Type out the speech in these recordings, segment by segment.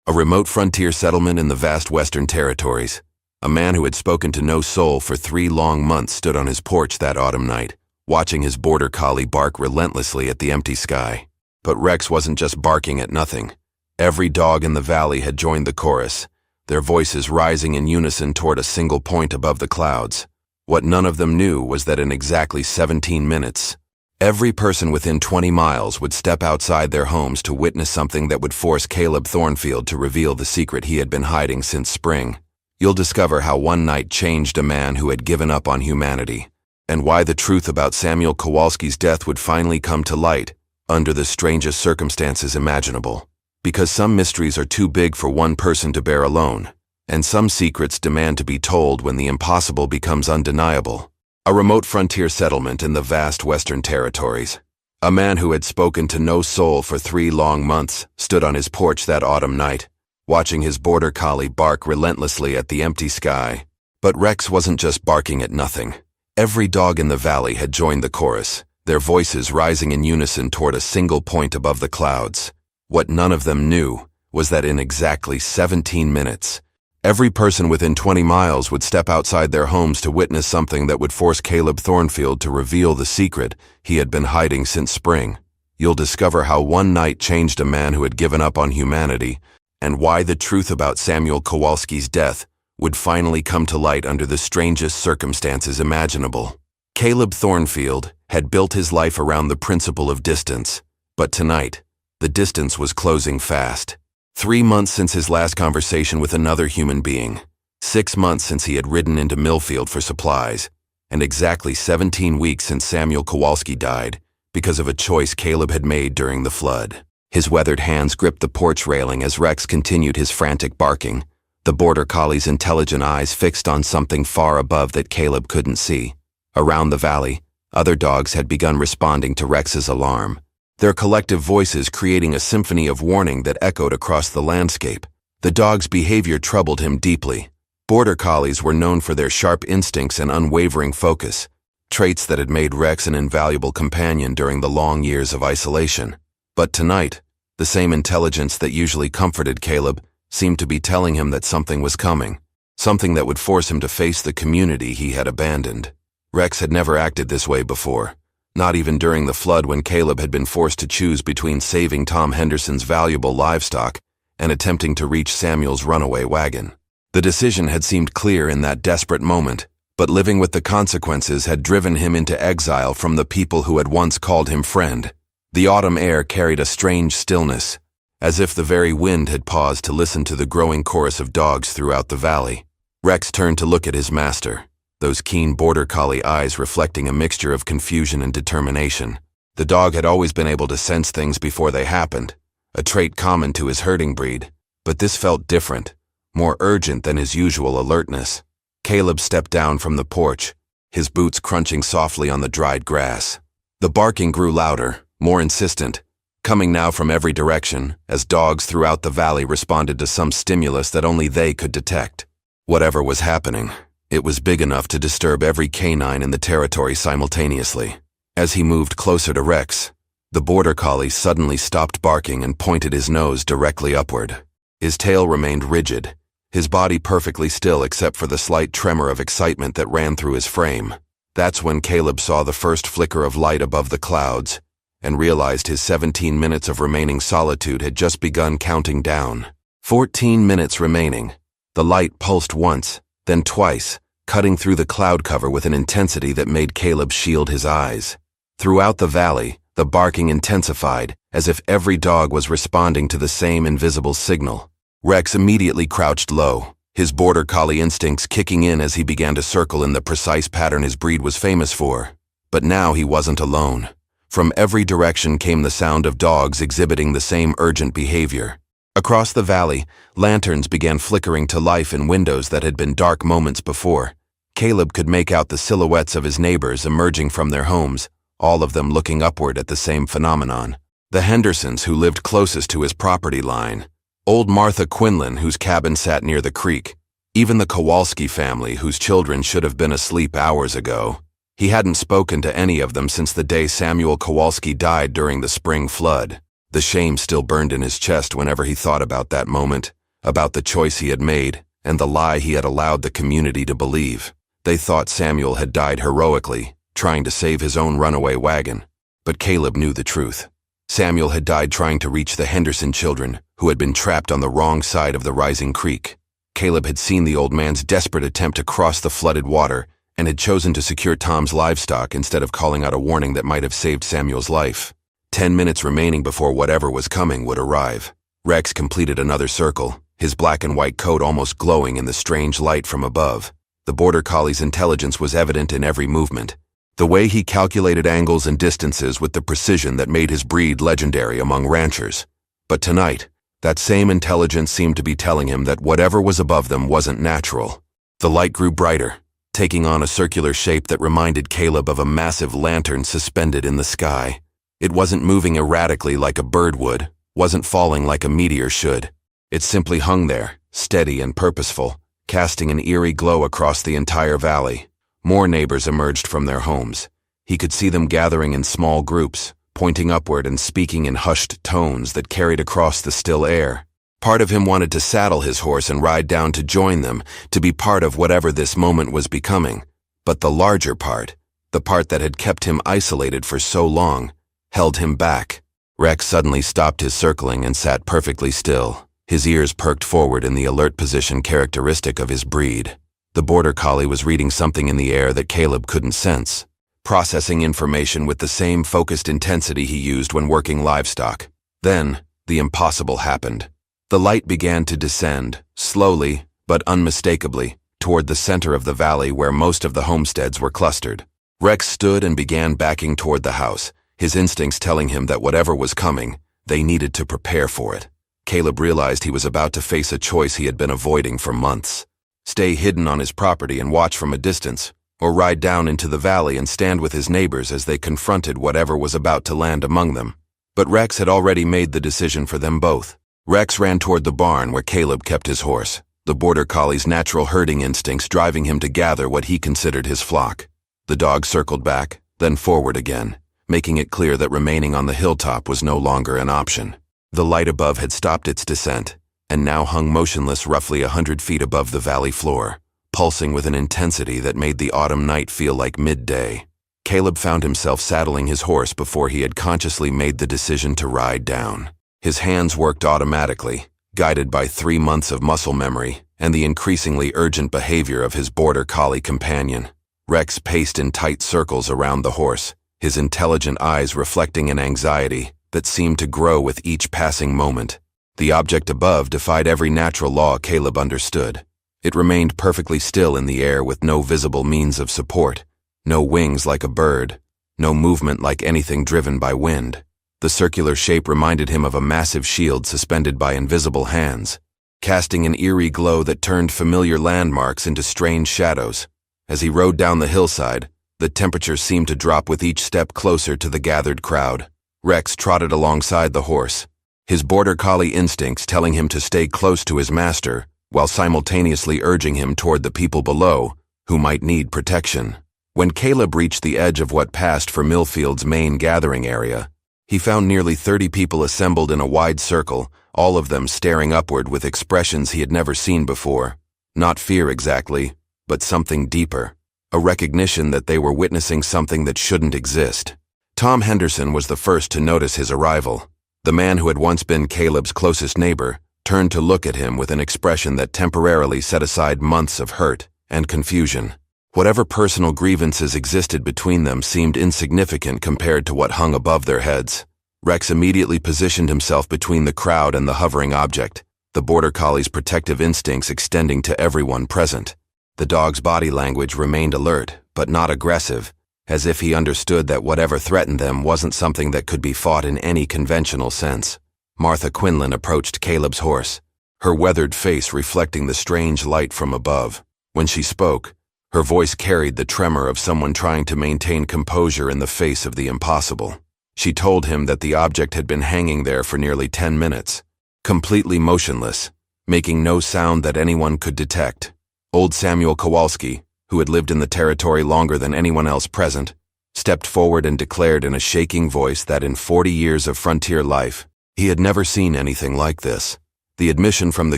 A remote frontier settlement in the vast Western territories. A man who had spoken to no soul for 3 long months stood on his porch that autumn night, watching his border collie bark relentlessly at the empty sky. But Rex wasn't just barking at nothing. Every dog in the valley had joined the chorus, their voices rising in unison toward a single point above the clouds. What none of them knew was that in exactly 17 minutes, every person within 20 miles would step outside their homes to witness something that would force Caleb Thornfield to reveal the secret he had been hiding since spring. You'll discover how one night changed a man who had given up on humanity, and why the truth about Samuel Kowalski's death would finally come to light under the strangest circumstances imaginable. Because some mysteries are too big for one person to bear alone, and some secrets demand to be told when the impossible becomes undeniable. A remote frontier settlement in the vast Western territories. A man who had spoken to no soul for 3 long months stood on his porch that autumn night, watching his border collie bark relentlessly at the empty sky. But Rex wasn't just barking at nothing. Every dog in the valley had joined the chorus, their voices rising in unison toward a single point above the clouds. What none of them knew was that in exactly 17 minutes, every person within 20 miles would step outside their homes to witness something that would force Caleb Thornfield to reveal the secret he had been hiding since spring. You'll discover how one night changed a man who had given up on humanity, and why the truth about Samuel Kowalski's death would finally come to light under the strangest circumstances imaginable. Caleb Thornfield had built his life around the principle of distance, but tonight, the distance was closing fast. 3 months since his last conversation with another human being, 6 months since he had ridden into Millfield for supplies, and exactly 17 weeks since Samuel Kowalski died because of a choice Caleb had made during the flood. His weathered hands gripped the porch railing as Rex continued his frantic barking, the border collie's intelligent eyes fixed on something far above that Caleb couldn't see. Around the valley, other dogs had begun responding to Rex's alarm, their collective voices creating a symphony of warning that echoed across the landscape. The dog's behavior troubled him deeply. Border collies were known for their sharp instincts and unwavering focus, traits that had made Rex an invaluable companion during the long years of isolation. But tonight, the same intelligence that usually comforted Caleb seemed to be telling him that something was coming, something that would force him to face the community he had abandoned. Rex had never acted this way before. Not even during the flood when Caleb had been forced to choose between saving Tom Henderson's valuable livestock and attempting to reach Samuel's runaway wagon. The decision had seemed clear in that desperate moment, but living with the consequences had driven him into exile from the people who had once called him friend. The autumn air carried a strange stillness, as if the very wind had paused to listen to the growing chorus of dogs throughout the valley. Rex turned to look at his master, those keen border collie eyes reflecting a mixture of confusion and determination. The dog had always been able to sense things before they happened, a trait common to his herding breed, but this felt different, more urgent than his usual alertness. Caleb stepped down from the porch, his boots crunching softly on the dried grass. The barking grew louder, more insistent, coming now from every direction, as dogs throughout the valley responded to some stimulus that only they could detect. Whatever was happening, it was big enough to disturb every canine in the territory simultaneously. As he moved closer to Rex, the border collie suddenly stopped barking and pointed his nose directly upward. His tail remained rigid, his body perfectly still except for the slight tremor of excitement that ran through his frame. That's when Caleb saw the first flicker of light above the clouds and realized his 17 minutes of remaining solitude had just begun counting down. 14 minutes remaining. The light pulsed once, then twice, cutting through the cloud cover with an intensity that made Caleb shield his eyes. Throughout the valley, the barking intensified, as if every dog was responding to the same invisible signal. Rex immediately crouched low, his border collie instincts kicking in as he began to circle in the precise pattern his breed was famous for. But now he wasn't alone. From every direction came the sound of dogs exhibiting the same urgent behavior. Across the valley, lanterns began flickering to life in windows that had been dark moments before. Caleb could make out the silhouettes of his neighbors emerging from their homes, all of them looking upward at the same phenomenon. The Hendersons, who lived closest to his property line. Old Martha Quinlan, whose cabin sat near the creek. Even the Kowalski family, whose children should have been asleep hours ago. He hadn't spoken to any of them since the day Samuel Kowalski died during the spring flood. The shame still burned in his chest whenever he thought about that moment, about the choice he had made and the lie he had allowed the community to believe. They thought Samuel had died heroically, trying to save his own runaway wagon. But Caleb knew the truth. Samuel had died trying to reach the Henderson children, who had been trapped on the wrong side of the rising creek. Caleb had seen the old man's desperate attempt to cross the flooded water and had chosen to secure Tom's livestock instead of calling out a warning that might have saved Samuel's life. 10 minutes remaining before whatever was coming would arrive. Rex completed another circle, his black and white coat almost glowing in the strange light from above. The border collie's intelligence was evident in every movement. The way he calculated angles and distances with the precision that made his breed legendary among ranchers. But tonight, that same intelligence seemed to be telling him that whatever was above them wasn't natural. The light grew brighter, taking on a circular shape that reminded Caleb of a massive lantern suspended in the sky. It wasn't moving erratically like a bird would, wasn't falling like a meteor should. It simply hung there, steady and purposeful, casting an eerie glow across the entire valley. More neighbors emerged from their homes. He could see them gathering in small groups, pointing upward and speaking in hushed tones that carried across the still air. Part of him wanted to saddle his horse and ride down to join them, to be part of whatever this moment was becoming. But the larger part, the part that had kept him isolated for so long, held him back. Rex suddenly stopped his circling and sat perfectly still, his ears perked forward in the alert position characteristic of his breed. The border collie was reading something in the air that Caleb couldn't sense, processing information with the same focused intensity he used when working livestock. Then, the impossible happened. The light began to descend, slowly, but unmistakably, toward the center of the valley where most of the homesteads were clustered. Rex stood and began backing toward the house, his instincts telling him that whatever was coming, they needed to prepare for it. Caleb realized he was about to face a choice he had been avoiding for months. Stay hidden on his property and watch from a distance, or ride down into the valley and stand with his neighbors as they confronted whatever was about to land among them. But Rex had already made the decision for them both. Rex ran toward the barn where Caleb kept his horse, the border collie's natural herding instincts driving him to gather what he considered his flock. The dog circled back, then forward again, making it clear that remaining on the hilltop was no longer an option. The light above had stopped its descent, and now hung motionless roughly 100 feet above the valley floor, pulsing with an intensity that made the autumn night feel like midday. Caleb found himself saddling his horse before he had consciously made the decision to ride down. His hands worked automatically, guided by 3 months of muscle memory and the increasingly urgent behavior of his border collie companion. Rex paced in tight circles around the horse, his intelligent eyes reflecting an anxiety that seemed to grow with each passing moment. The object above defied every natural law Caleb understood. It remained perfectly still in the air with no visible means of support, no wings like a bird, no movement like anything driven by wind. The circular shape reminded him of a massive shield suspended by invisible hands, casting an eerie glow that turned familiar landmarks into strange shadows. As he rode down the hillside, the temperature seemed to drop with each step closer to the gathered crowd. Rex trotted alongside the horse, his border collie instincts telling him to stay close to his master, while simultaneously urging him toward the people below, who might need protection. When Caleb reached the edge of what passed for Millfield's main gathering area, he found nearly 30 people assembled in a wide circle, all of them staring upward with expressions he had never seen before. Not fear exactly, but something deeper. A recognition that they were witnessing something that shouldn't exist. Tom Henderson was the first to notice his arrival. The man who had once been Caleb's closest neighbor turned to look at him with an expression that temporarily set aside months of hurt and confusion. Whatever personal grievances existed between them seemed insignificant compared to what hung above their heads. Rex immediately positioned himself between the crowd and the hovering object, the border collie's protective instincts extending to everyone present. The dog's body language remained alert, but not aggressive, as if he understood that whatever threatened them wasn't something that could be fought in any conventional sense. Martha Quinlan approached Caleb's horse, her weathered face reflecting the strange light from above. When she spoke, her voice carried the tremor of someone trying to maintain composure in the face of the impossible. She told him that the object had been hanging there for nearly 10 minutes, completely motionless, making no sound that anyone could detect. Old Samuel Kowalski, who had lived in the territory longer than anyone else present, stepped forward and declared in a shaking voice that in 40 years of frontier life, he had never seen anything like this. The admission from the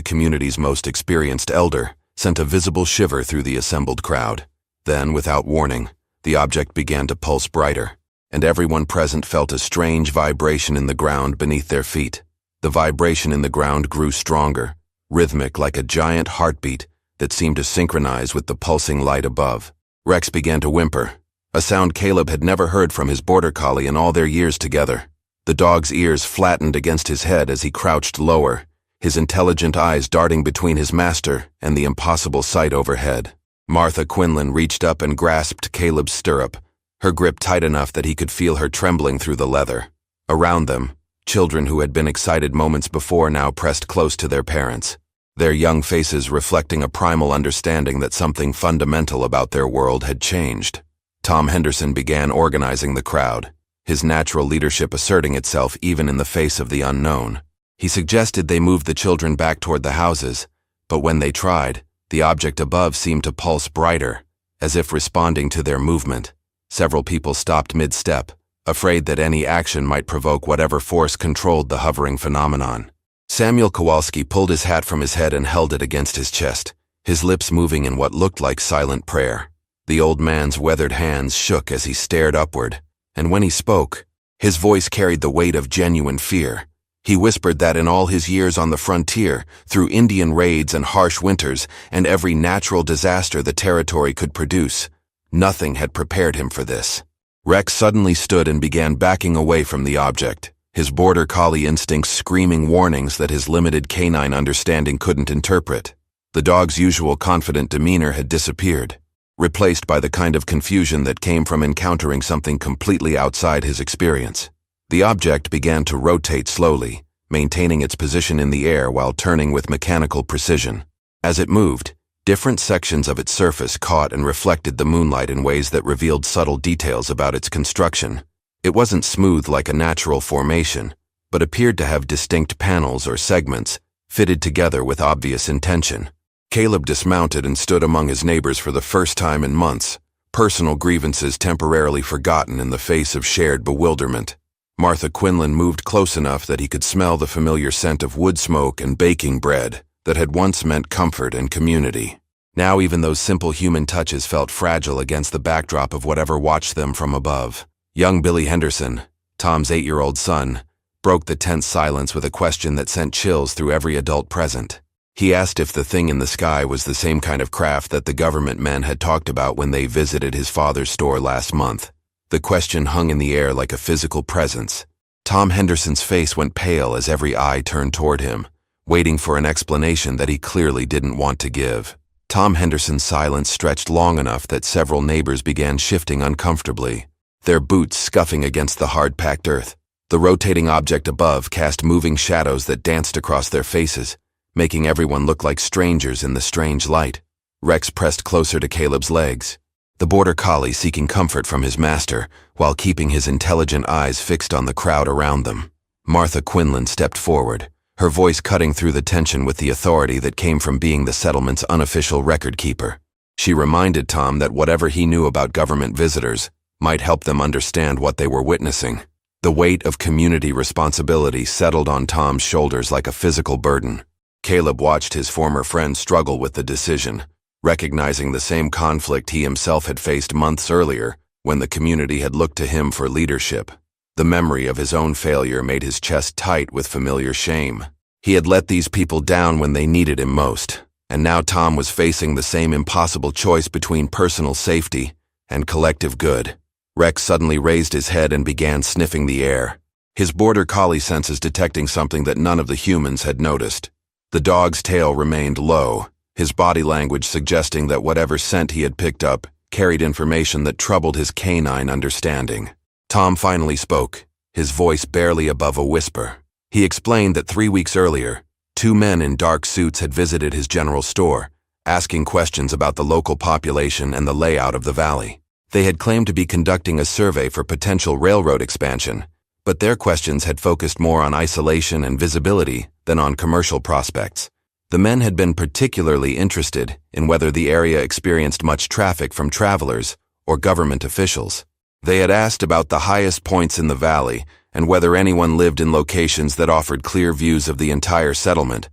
community's most experienced elder sent a visible shiver through the assembled crowd. Then, without warning, the object began to pulse brighter, and everyone present felt a strange vibration in the ground beneath their feet. The vibration in the ground grew stronger, rhythmic like a giant heartbeat that seemed to synchronize with the pulsing light above. Rex began to whimper, a sound Caleb had never heard from his border collie in all their years together. The dog's ears flattened against his head as he crouched lower, his intelligent eyes darting between his master and the impossible sight overhead. Martha Quinlan reached up and grasped Caleb's stirrup, her grip tight enough that he could feel her trembling through the leather. Around them, children who had been excited moments before now pressed close to their parents, their young faces reflecting a primal understanding that something fundamental about their world had changed. Tom Henderson began organizing the crowd, his natural leadership asserting itself even in the face of the unknown. He suggested they move the children back toward the houses, but when they tried, the object above seemed to pulse brighter, as if responding to their movement. Several people stopped mid-step, afraid that any action might provoke whatever force controlled the hovering phenomenon. Samuel Kowalski pulled his hat from his head and held it against his chest, his lips moving in what looked like silent prayer. The old man's weathered hands shook as he stared upward, and when he spoke, his voice carried the weight of genuine fear. He whispered that in all his years on the frontier, through Indian raids and harsh winters, and every natural disaster the territory could produce, nothing had prepared him for this. Rex suddenly stood and began backing away from the object, his border collie instincts screaming warnings that his limited canine understanding couldn't interpret. The dog's usual confident demeanor had disappeared, replaced by the kind of confusion that came from encountering something completely outside his experience. The object began to rotate slowly, maintaining its position in the air while turning with mechanical precision. As it moved, different sections of its surface caught and reflected the moonlight in ways that revealed subtle details about its construction. It wasn't smooth like a natural formation, but appeared to have distinct panels or segments, fitted together with obvious intention. Caleb dismounted and stood among his neighbors for the first time in months, personal grievances temporarily forgotten in the face of shared bewilderment. Martha Quinlan moved close enough that he could smell the familiar scent of wood smoke and baking bread that had once meant comfort and community. Now even those simple human touches felt fragile against the backdrop of whatever watched them from above. Young Billy Henderson, Tom's 8-year-old son, broke the tense silence with a question that sent chills through every adult present. He asked if the thing in the sky was the same kind of craft that the government men had talked about when they visited his father's store last month. The question hung in the air like a physical presence. Tom Henderson's face went pale as every eye turned toward him, waiting for an explanation that he clearly didn't want to give. Tom Henderson's silence stretched long enough that several neighbors began shifting uncomfortably, their boots scuffing against the hard-packed earth. The rotating object above cast moving shadows that danced across their faces, making everyone look like strangers in the strange light. Rex pressed closer to Caleb's legs, the border collie seeking comfort from his master while keeping his intelligent eyes fixed on the crowd around them. Martha Quinlan stepped forward, her voice cutting through the tension with the authority that came from being the settlement's unofficial record keeper. She reminded Tom that whatever he knew about government visitors might help them understand what they were witnessing. The weight of community responsibility settled on Tom's shoulders like a physical burden. Caleb watched his former friend struggle with the decision, recognizing the same conflict he himself had faced months earlier when the community had looked to him for leadership. The memory of his own failure made his chest tight with familiar shame. He had let these people down when they needed him most, and now Tom was facing the same impossible choice between personal safety and collective good. Rex suddenly raised his head and began sniffing the air, his border collie senses detecting something that none of the humans had noticed. The dog's tail remained low, his body language suggesting that whatever scent he had picked up carried information that troubled his canine understanding. Tom finally spoke, his voice barely above a whisper. He explained that 3 weeks earlier, 2 men in dark suits had visited his general store, asking questions about the local population and the layout of the valley. They had claimed to be conducting a survey for potential railroad expansion, but their questions had focused more on isolation and visibility than on commercial prospects. The men had been particularly interested in whether the area experienced much traffic from travelers or government officials. They had asked about the highest points in the valley and whether anyone lived in locations that offered clear views of the entire settlement,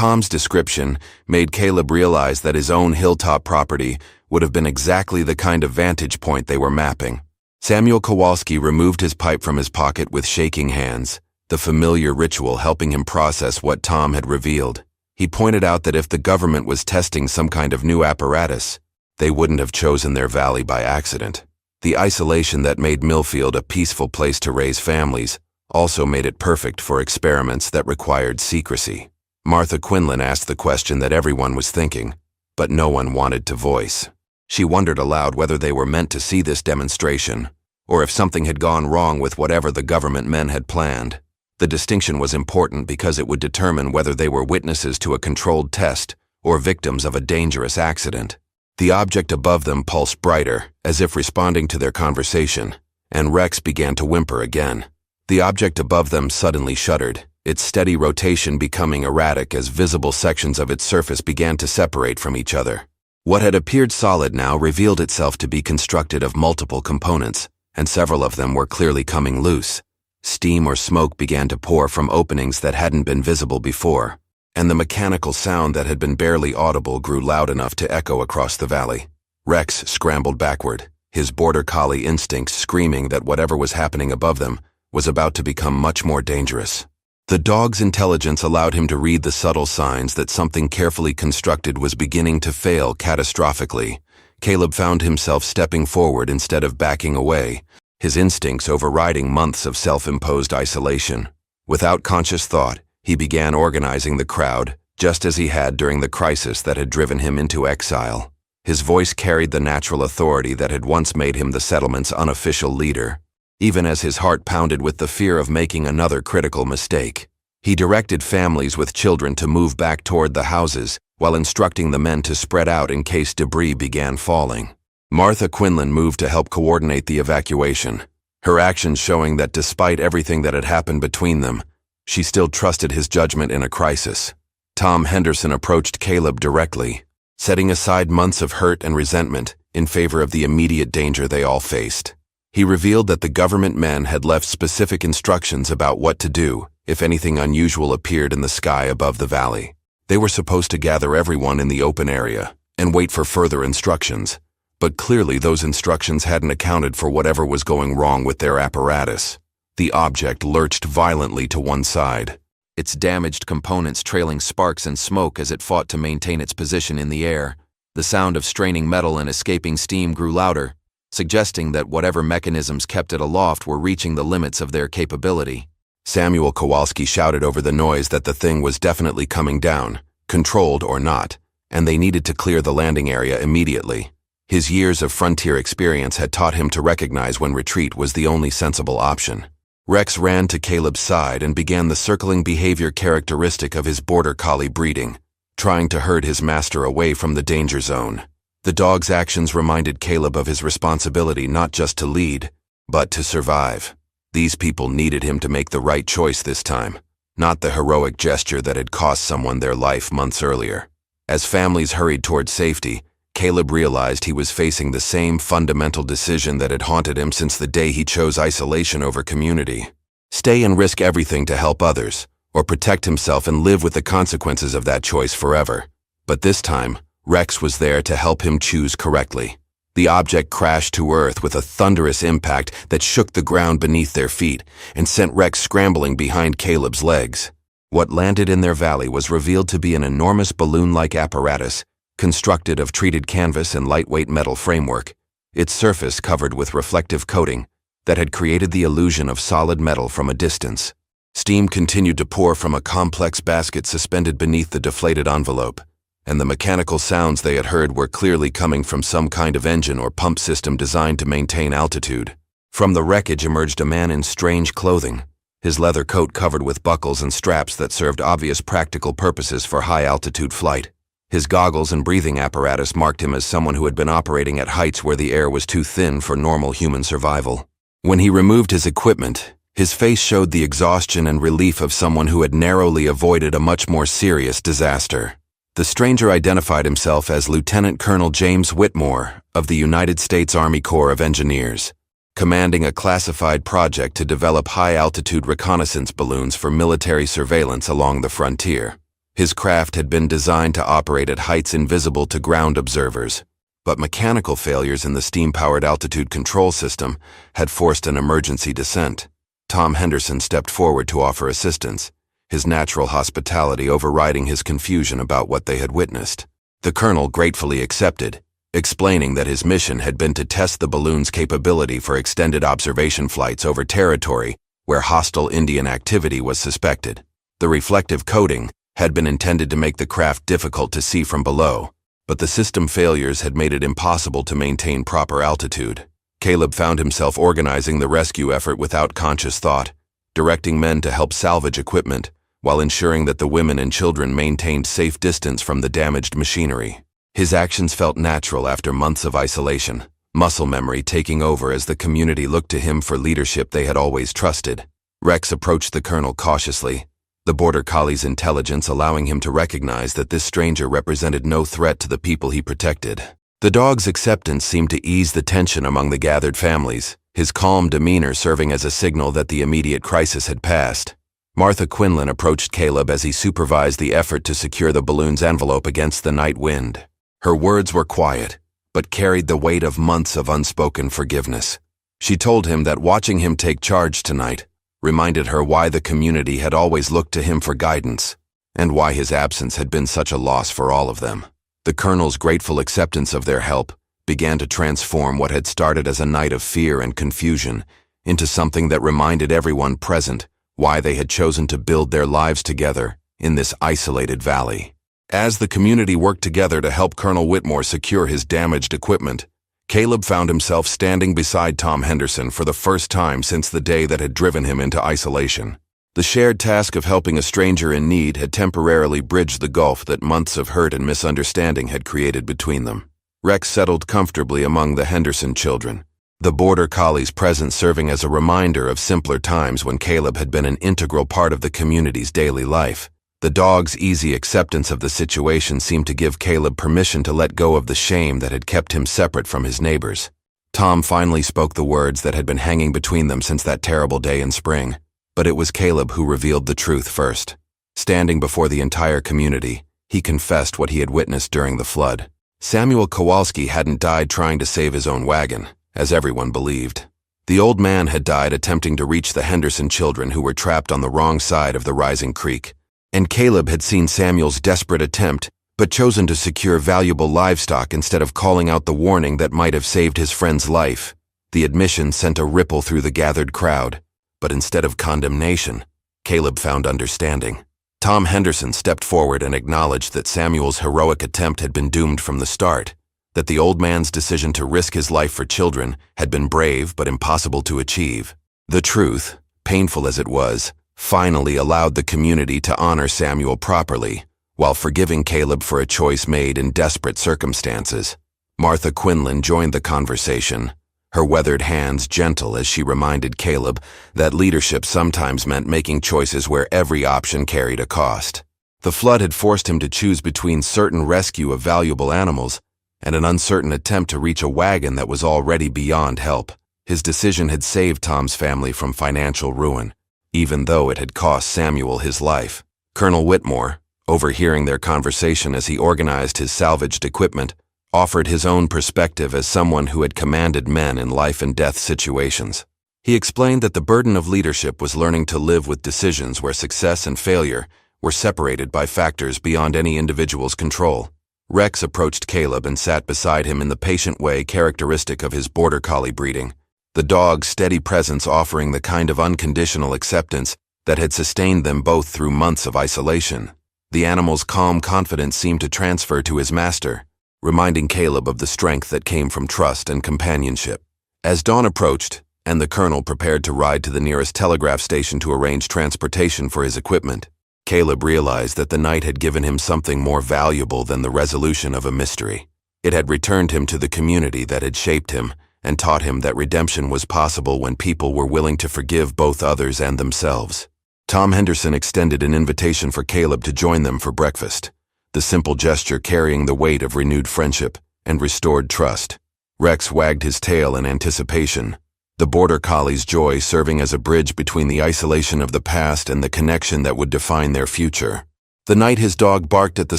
Tom's description made Caleb realize that his own hilltop property would have been exactly the kind of vantage point they were mapping. Samuel Kowalski removed his pipe from his pocket with shaking hands, the familiar ritual helping him process what Tom had revealed. He pointed out that if the government was testing some kind of new apparatus, they wouldn't have chosen their valley by accident. The isolation that made Millfield a peaceful place to raise families also made it perfect for experiments that required secrecy. Martha Quinlan asked the question that everyone was thinking, but no one wanted to voice. She wondered aloud whether they were meant to see this demonstration, or if something had gone wrong with whatever the government men had planned. The distinction was important because it would determine whether they were witnesses to a controlled test or victims of a dangerous accident. The object above them pulsed brighter, as if responding to their conversation, and Rex began to whimper again. The object above them suddenly shuddered, its steady rotation becoming erratic as visible sections of its surface began to separate from each other. What had appeared solid now revealed itself to be constructed of multiple components, and several of them were clearly coming loose. Steam or smoke began to pour from openings that hadn't been visible before, and the mechanical sound that had been barely audible grew loud enough to echo across the valley. Rex scrambled backward, his border collie instincts screaming that whatever was happening above them was about to become much more dangerous. The dog's intelligence allowed him to read the subtle signs that something carefully constructed was beginning to fail catastrophically. Caleb found himself stepping forward instead of backing away, his instincts overriding months of self-imposed isolation. Without conscious thought, he began organizing the crowd, just as he had during the crisis that had driven him into exile. His voice carried the natural authority that had once made him the settlement's unofficial leader. Even as his heart pounded with the fear of making another critical mistake, he directed families with children to move back toward the houses while instructing the men to spread out in case debris began falling. Martha Quinlan moved to help coordinate the evacuation, her actions showing that despite everything that had happened between them, she still trusted his judgment in a crisis. Tom Henderson approached Caleb directly, setting aside months of hurt and resentment in favor of the immediate danger they all faced. He revealed that the government men had left specific instructions about what to do if anything unusual appeared in the sky above the valley. They were supposed to gather everyone in the open area and wait for further instructions, but clearly those instructions hadn't accounted for whatever was going wrong with their apparatus. The object lurched violently to one side, its damaged components trailing sparks and smoke as it fought to maintain its position in the air. The sound of straining metal and escaping steam grew louder, suggesting that whatever mechanisms kept it aloft were reaching the limits of their capability. Samuel Kowalski shouted over the noise that the thing was definitely coming down, controlled or not, and they needed to clear the landing area immediately. His years of frontier experience had taught him to recognize when retreat was the only sensible option. Rex ran to Caleb's side and began the circling behavior characteristic of his border collie breeding, trying to herd his master away from the danger zone. The dog's actions reminded Caleb of his responsibility not just to lead, but to survive. These people needed him to make the right choice this time, not the heroic gesture that had cost someone their life months earlier. As families hurried toward safety, Caleb realized he was facing the same fundamental decision that had haunted him since the day he chose isolation over community. Stay and risk everything to help others, or protect himself and live with the consequences of that choice forever. But this time, Rex was there to help him choose correctly. The object crashed to earth with a thunderous impact that shook the ground beneath their feet and sent Rex scrambling behind Caleb's legs. What landed in their valley was revealed to be an enormous balloon-like apparatus constructed of treated canvas and lightweight metal framework, its surface covered with reflective coating that had created the illusion of solid metal from a distance. Steam continued to pour from a complex basket suspended beneath the deflated envelope, and the mechanical sounds they had heard were clearly coming from some kind of engine or pump system designed to maintain altitude. From the wreckage emerged a man in strange clothing, his leather coat covered with buckles and straps that served obvious practical purposes for high-altitude flight. His goggles and breathing apparatus marked him as someone who had been operating at heights where the air was too thin for normal human survival. When he removed his equipment, his face showed the exhaustion and relief of someone who had narrowly avoided a much more serious disaster. The stranger identified himself as Lieutenant Colonel James Whitmore of the United States Army Corps of Engineers, commanding a classified project to develop high-altitude reconnaissance balloons for military surveillance along the frontier. His craft had been designed to operate at heights invisible to ground observers, but mechanical failures in the steam-powered altitude control system had forced an emergency descent. Tom Henderson stepped forward to offer assistance, his natural hospitality overriding his confusion about what they had witnessed. The colonel gratefully accepted, explaining that his mission had been to test the balloon's capability for extended observation flights over territory where hostile Indian activity was suspected. The reflective coating had been intended to make the craft difficult to see from below, but the system failures had made it impossible to maintain proper altitude. Caleb found himself organizing the rescue effort without conscious thought, directing men to help salvage equipment, while ensuring that the women and children maintained safe distance from the damaged machinery. His actions felt natural after months of isolation, muscle memory taking over as the community looked to him for leadership they had always trusted. Rex approached the colonel cautiously, the border collie's intelligence allowing him to recognize that this stranger represented no threat to the people he protected. The dog's acceptance seemed to ease the tension among the gathered families, his calm demeanor serving as a signal that the immediate crisis had passed. Martha Quinlan approached Caleb as he supervised the effort to secure the balloon's envelope against the night wind. Her words were quiet, but carried the weight of months of unspoken forgiveness. She told him that watching him take charge tonight reminded her why the community had always looked to him for guidance, and why his absence had been such a loss for all of them. The colonel's grateful acceptance of their help began to transform what had started as a night of fear and confusion into something that reminded everyone present why they had chosen to build their lives together in this isolated valley. As the community worked together to help Colonel Whitmore secure his damaged equipment, Caleb found himself standing beside Tom Henderson for the first time since the day that had driven him into isolation. The shared task of helping a stranger in need had temporarily bridged the gulf that months of hurt and misunderstanding had created between them. Rex settled comfortably among the Henderson children, the border collie's presence serving as a reminder of simpler times when Caleb had been an integral part of the community's daily life. The dog's easy acceptance of the situation seemed to give Caleb permission to let go of the shame that had kept him separate from his neighbors. Tom finally spoke the words that had been hanging between them since that terrible day in spring, but it was Caleb who revealed the truth first. Standing before the entire community, he confessed what he had witnessed during the flood. Samuel Kowalski hadn't died trying to save his own wagon, as everyone believed. The old man had died attempting to reach the Henderson children who were trapped on the wrong side of the rising creek. And Caleb had seen Samuel's desperate attempt, but chosen to secure valuable livestock instead of calling out the warning that might have saved his friend's life. The admission sent a ripple through the gathered crowd, but instead of condemnation, Caleb found understanding. Tom Henderson stepped forward and acknowledged that Samuel's heroic attempt had been doomed from the start, that the old man's decision to risk his life for children had been brave but impossible to achieve. The truth, painful as it was, finally allowed the community to honor Samuel properly, while forgiving Caleb for a choice made in desperate circumstances. Martha Quinlan joined the conversation, her weathered hands gentle as she reminded Caleb that leadership sometimes meant making choices where every option carried a cost. The flood had forced him to choose between certain rescue of valuable animals and an uncertain attempt to reach a wagon that was already beyond help. His decision had saved Tom's family from financial ruin, even though it had cost Samuel his life. Colonel Whitmore, overhearing their conversation as he organized his salvaged equipment, offered his own perspective as someone who had commanded men in life-and-death situations. He explained that the burden of leadership was learning to live with decisions where success and failure were separated by factors beyond any individual's control. Rex approached Caleb and sat beside him in the patient way characteristic of his border collie breeding, the dog's steady presence offering the kind of unconditional acceptance that had sustained them both through months of isolation. The animal's calm confidence seemed to transfer to his master, reminding Caleb of the strength that came from trust and companionship. As dawn approached, and the colonel prepared to ride to the nearest telegraph station to arrange transportation for his equipment, Caleb realized that the night had given him something more valuable than the resolution of a mystery. It had returned him to the community that had shaped him, and taught him that redemption was possible when people were willing to forgive both others and themselves. Tom Henderson extended an invitation for Caleb to join them for breakfast, the simple gesture carrying the weight of renewed friendship and restored trust. Rex wagged his tail in anticipation, the border collie's joy serving as a bridge between the isolation of the past and the connection that would define their future. The night his dog barked at the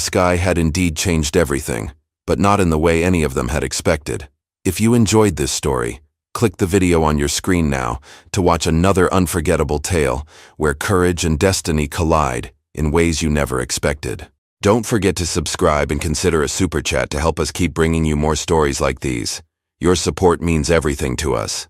sky had indeed changed everything, but not in the way any of them had expected. If you enjoyed this story, click the video on your screen now to watch another unforgettable tale where courage and destiny collide in ways you never expected. Don't forget to subscribe and consider a super chat to help us keep bringing you more stories like these. Your support means everything to us.